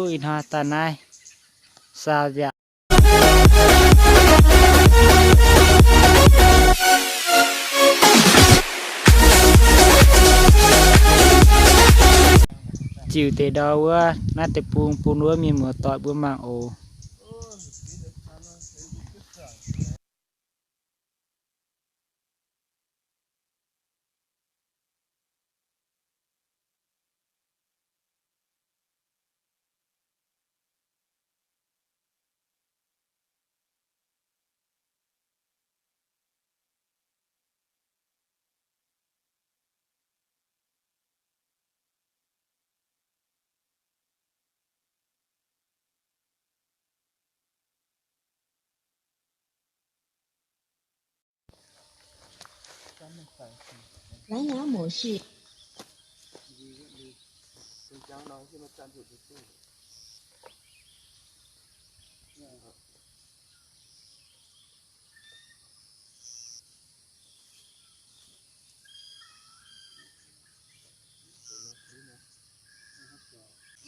in hoa ta nai sao dạ chịu tê đâu á nát tê buông núa mi mùa tỏi bữa mang ồ蓝牙模式。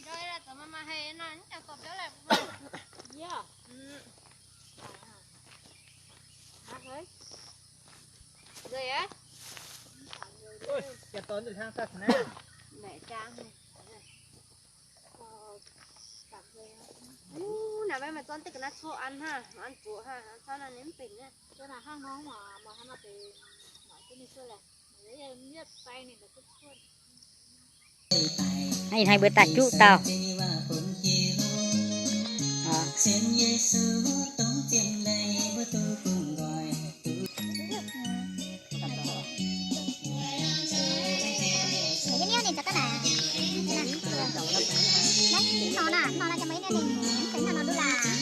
đây là tụi mama hay nó cho cọp đó là yeah rồi rồi á ôiจะตอนอยู่ทางศาสนา mẹ trang này nào bây mà con tích nó cho ăn ha ăn chuột ha sao là nếm bình nha cho là hang nó mà hắn mà bị nói cái này xưa là lấy miết tay này là cứ chuột hai bữa tạt chú tao nó là cho mấy này tính là nó đu là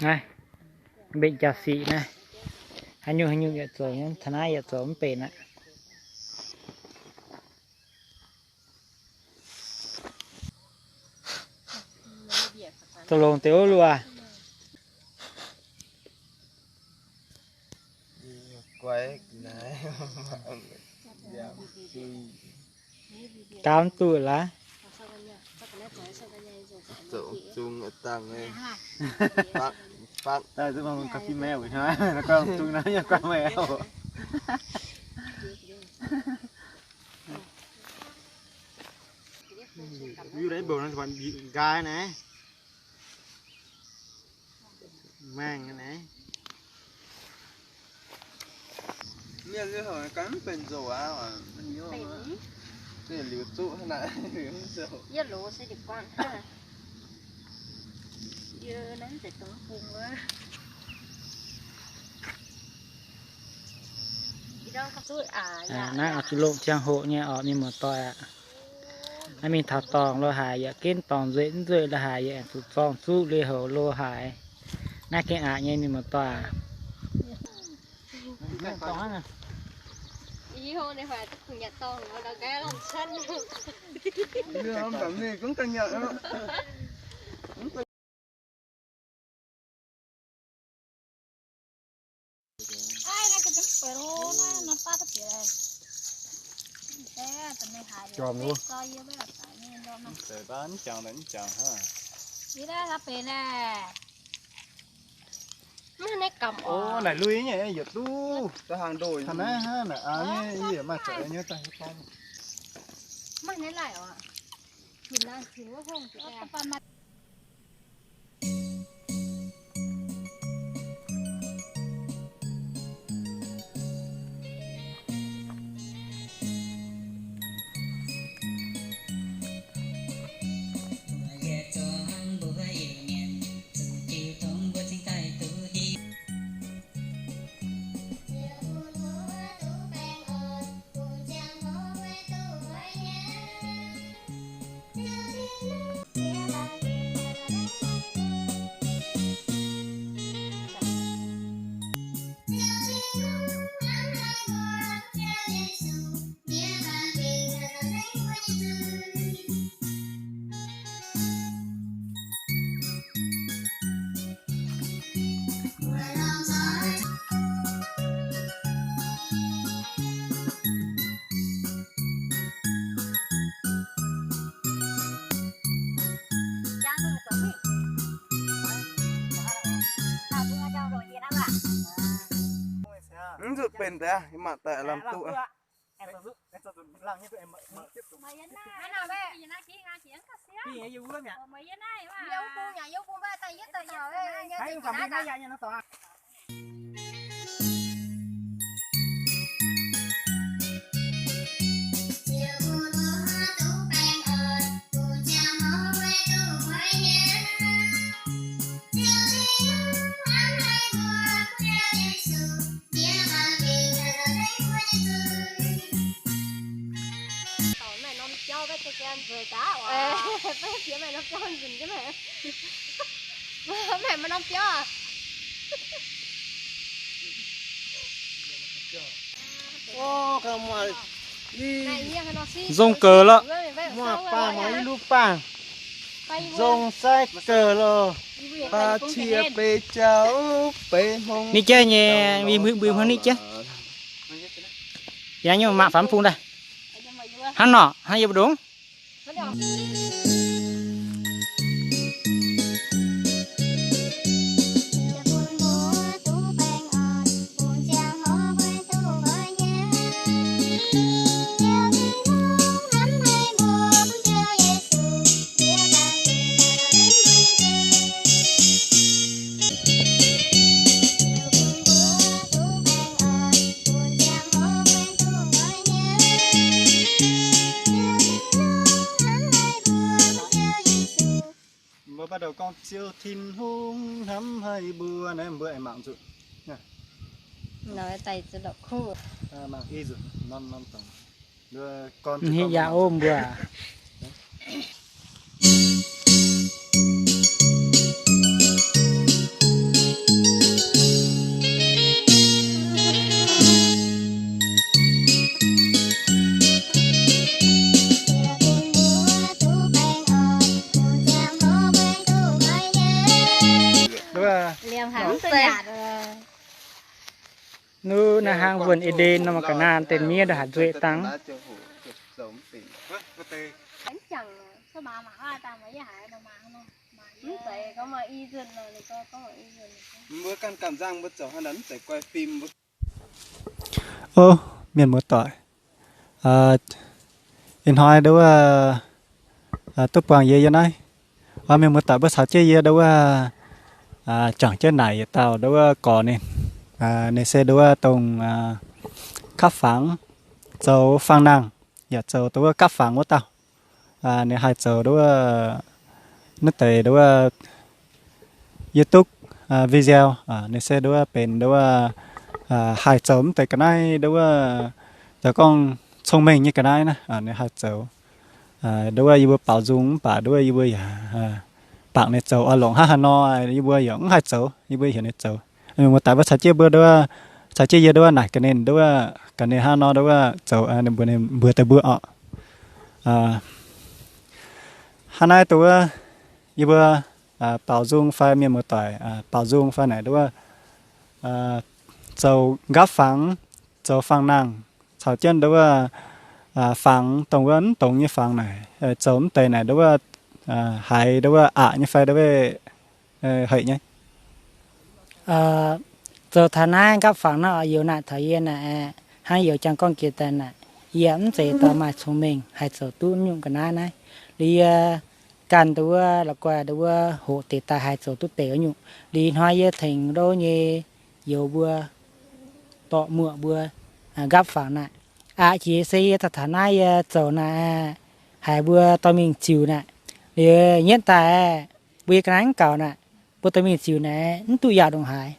này bệnh chà xị này hình như vậy rồi nhá thằng ai vậy rồi mới bền á tôi lồng téo luôn à quay này 8 tuổi lá chỗ chung tăng này phát đây tôi mong cà phê mèo vậy hả nó con chung nó như con mèo view đấy bầu nó còn gai này mang cái này nghe cái hồi cắn bên dầu á mà nhiều cái liều trụ hay là liều dầu giờ lúa sẽ được quan ha giờ nắng sẽ tốn phun quá nãy ở lộn trang hộ nha ở mình một tỏi ạ anh mình thảo tòng lo hài vậy kiến tòng dễn rồi là hài vậy tụt tòng su lê hồ lô hài nãy cái ạ nha mình một tỏi ý hôn này phải tức nhặt tòng nó là cái lòng sân đưa không cảm gì cũng căng nhợt đó tròn luôn để bán chàng đánh chàng ha đi ra là về nè nó này cầm ô này lui nhỉ giờ tu ta hàng đồi thằng này ha này như gì mà sợ như tay con mà này lại à thì là thì nó không thì là Bye. bền thế cái mặt tại làm tụ em tự em tự làm như tụi em mở tiếp tục Mày yên này. Cái nào bé? Cái này kia ngang chiến cắt xé. đi ấy vui lắm nhỉ Mày yên này mà. Yêu cô ba tay nhất tay nhỏ đấy. thấy phòng bên đây nha nó to Mày nó cho cái cho ăn rồi cá. Ê, bé phía mày nó cho ăn gì chứ mẹ. Mẹ mà nó cho à? ô cái mà đi Này nha nó xí. Dùng cờ lợ. mà pa mà lu pa Dùng dùng sai cờ lo ta chia bê cháu bê hông Ní chơi nhé vì bự hơn ní chứ. Dạ nhưng mà phản phun đây. Hắn nọ, hắn yêu đúng. mới bắt đầu con chiêu thìn hung nắm hay bùa này bữa em mạng rồi nói tay tự động khu. mạng y rồi năm tổng đưa con Hi dạ ôm bữa. Liềm hắn tự nhạt. Nu na hang vườn Eden nó mà cả nan tên mía đã hạt duệ tăng. Anh chẳng sao bà mà hai ta mấy hải đâu mà không. Mà vậy có mà y dần rồi thì có mà y dần. bữa căn cảm giác bữa cháu hắn đánh phải quay phim ô miền một tỏi in hỏi đâu tốt bằng gì vậy này miền một tỏi bữa sáu chơi gì đâu chẳng chơi này tao đâu cỏ nên này xe đâu tông khắp phẳng dầu phăng năng giờ dầu đâu khắp phẳng của tao này hai dầu đâu nó tệ đâu YouTube video này xe đâu bên đâu hai chấm tới cái này đâu giờ con thông minh như cái này nè này hai chấm đâu yêu bảo dung bà đâu yêu bạn này chầu ở lồng ha no yêu giống hai chấm yêu hiện này chấm nhưng mà tại vì sao chơi bữa đâu sao chơi giờ đâu này cái này đâu cái này ha no đâu chầu này bữa tới bữa ha này tôi yêu bảo dung phải miền một tỏi bảo dung phải này đâu dầu gấp phẳng dầu phẳng năng sau chân đó phẳng tổng vấn tổng như phẳng này chấm tề này đó hay đó như phải đó hệ nhé Giờ thằng này các phẳng nó nhiều nè thấy nè hay nhiều chẳng con kia tên nè yếm sẽ tao mà chúng mình hay sợ tu nhung cái này đi can tôi là qua đó hộ tệ ta hay sợ tu tệ nhung đi hoa thành đôi như nhiều bữa tọ mượn bữa gấp phẳng nè chỉ xây thằng này giờ nè hai bữa tao mình chịu nè thì hiện tại bữa cái nắng cào nè bữa tao mình chịu nè tụi già đồng hải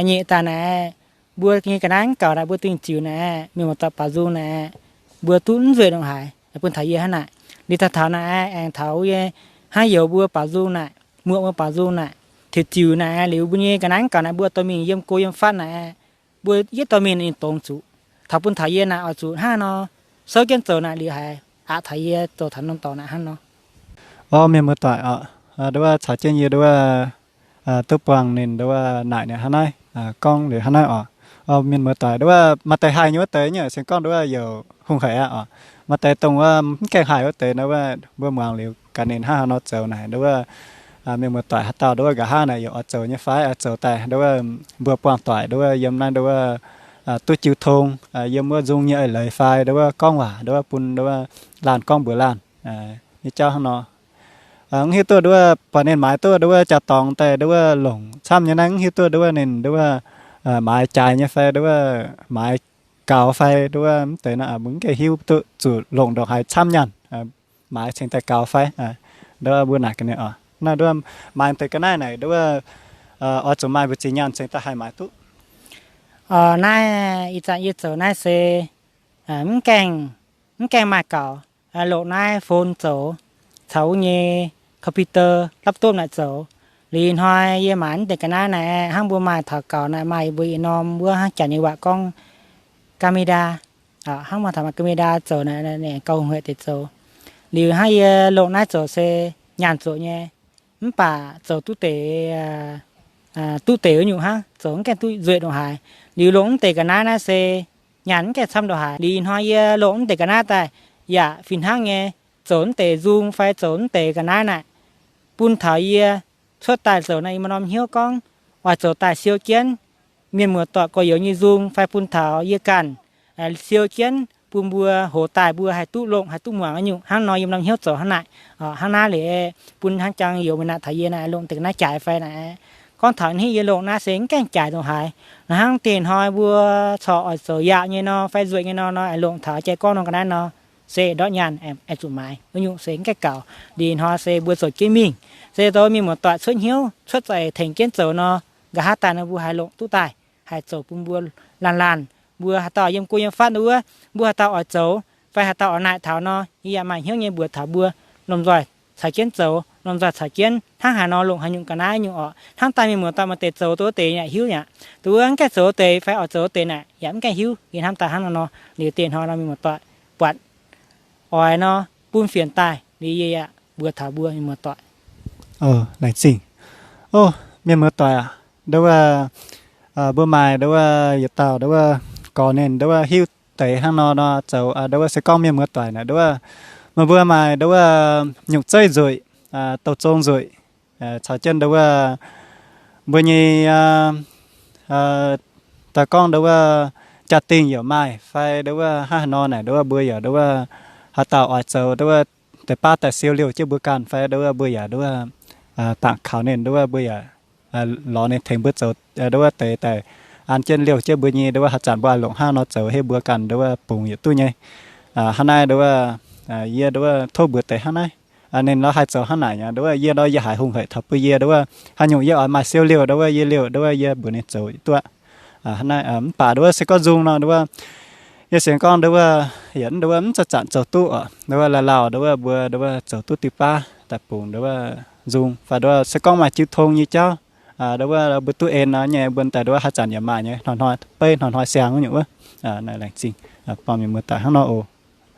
nhẹ ta nè bữa cái nắng cào nè bữa tụi chịu nè mình một tập bảo du nè bữa tụi về đồng hải bữa thấy gì hết nè đi ta thảo nè anh thảo hai giờ bữa bảo du nè mượn bữa bảo du nè thì chịu nè liệu bữa như cái nắng cào nè bữa tao mình yếm cô yếm phát nè bữa giết tao mình tông chủ thảo bữa thấy gì nè ở chủ ha nó sau cái giờ nè đi hải thấy giờ thằng nó tao nè ha nó miền một tỏi đó sao chơi gì đó tốt bằng nên đó nại này hắn này con để hắn này miền một tỏi đó mà tại hai nhớ tới nhở xem con đó giờ không khỏe mà tại tông cái hai có tới nó bữa màng liệu cả nền ha nó chờ này đó miền một tỏi tao đó cả ha này giờ chờ như phái chờ tại đó vừa quang tỏi đó yếm nay đó tôi chịu thôn giờ mưa dùng như lời phai đó là con hỏa đó là bùn đó là làn con bữa làn như cho hắn nó khi tôi đó là phần nền mái tôi đó là chặt tòngแต่đó là lồng xăm như nắng khi tôi đó là nền đó là mái chài như phai đó là mái cào phai đó là tới là những cái hiu tôi chủ lồng được hai xăm nhằn mái trên tay cào phai đó là bữa nào cái này nó đó mái tới cái này đó là ở chỗ mái với chị nhằn trên tay hai mái tốt nay ít ra ít chỗ nay sẽ mình mà cỏ lộ nay phone chỗ thấu như computer laptop này chỗ liền hoài ye mãn để cái này hang bữa mai thọ cỏ này mai bữa nom bữa hang chả như vậy con camera hang mà thằng camera chỗ này câu huệ thì chỗ liền hay lộ nay chỗ sẽ nhàn chỗ nhé mình bà chỗ tu tế ở nhiều ha chỗ cái tu duyệt đồ hài đi lũng tề cái na sẽ nhắn cái xăm đồ hài đi hoài lũng tề cái na tại dạ phim hang nghe trốn tề dung phải trốn tề cái na này bún thảo xuất tài chỗ này mà nom hiếu con và chỗ tài siêu chiến miền mùa tọa có yếu như dung phải bún thảo cản siêu chiến bún bùa hồ tài bùa hay tu lộng hay tu mỏng ở nhiều hang nói im nom hiếu chỗ hang này hang na để bún hang trang yếu mình thảo này lộng tề na chạy phải này con thảo này lộ na xén cái chạy đồ hài nó hang tiền hoi bùa sọ ở chỗ dạ như nó phải duệ như nó lộng thảo chạy con nó cái nó xe đó nhàn em chủ máy ví dụ xén cái cào đi hoa xe bùa sổ chế mình xe tôi mình một tọa xuất hiếu xuất dậy thành kiến chỗ nó gà hát tài nó bùa hai lộng tu tài hai chỗ bùa bùa làn bùa hạt tỏi yếm cô yếm phát nữa bùa hạt tỏi ở chỗ phải hạt tỏi ở lại thảo nó như mà hiếu như bùa thảo bùa nằm rồi xài kiến chỗ nằm rồi xài kiến thang hà nó lộng hay những cái này những ở thang tay mình một tọa mà tệ chỗ tôi tệ này hiếu nhỉ tôi ăn cái chỗ tệ phải ở chỗ tệ này giảm cái hiếu thì thang tay thang nó để tiền họ là mình một tọa quạt ỏi nó buôn phiền tài đi vậy bữa thảo bữa mình một tọa lại xỉn miền mưa tỏi đâu bữa mai đâu giờ tàu đâu còn nên đâu hiu tệ hang nó cháu đâu sẽ con miền mưa tỏi này đâu mà bữa mai đâu nhục chơi rồi tàu trông rồi cháu chân đâu bữa nhì ta con đâu chặt tiền giờ mai phải đâu ha nó này đâu bữa giờ đâu hà tàu ở châu đâuแต่ป้าแต่เซียวเลี้ยวเจ้าบุการไฟด้วยเบื่อด้วยต่างเขาเนี่ยด้วยเบื่อล้อเนี่ยแทงเบื่อเจ้าด้วยแต่อันเจนเลี้ยวเจ้าเบื่อนี่ด้วยหัดจานว่าหลงห้าเนาะเจ้าให้เบื่อกันด้วยปุ่งอยู่ตู้เนี่ยฮันนายด้วยเยี่ยด้วยโทษเบื่อแต่ฮันนายอันนี้เราให้เจ้าฮันไหนเนี่ยด้วยเยี่ยด้วยอย่าหายหงเหยทับไปเยี่ยด้วยฮันอยู่เยี่ยอ่อนมาเซียวเลี้ยวด้วยเยี่ยเลี้ยวด้วยเยี่ยเบื่อเนี่ยเจ้าตัวฮันนายป่าด้วยสก็ซุงเนาะด้วยgiờ xem con đâu hiện đâu cho chặn chầu tu đâu là lào đâu chầu tu tipa tập bùn đâu dùng và đâu sẽ con mà chịu thôn như cháu đâu bữa tu en nó nhẹ bên tại đâu hát chặn nhà mà nhé hòn hòn pe hòn hòn sáng như vậy này là gì bao nhiêu mưa tại hắn nó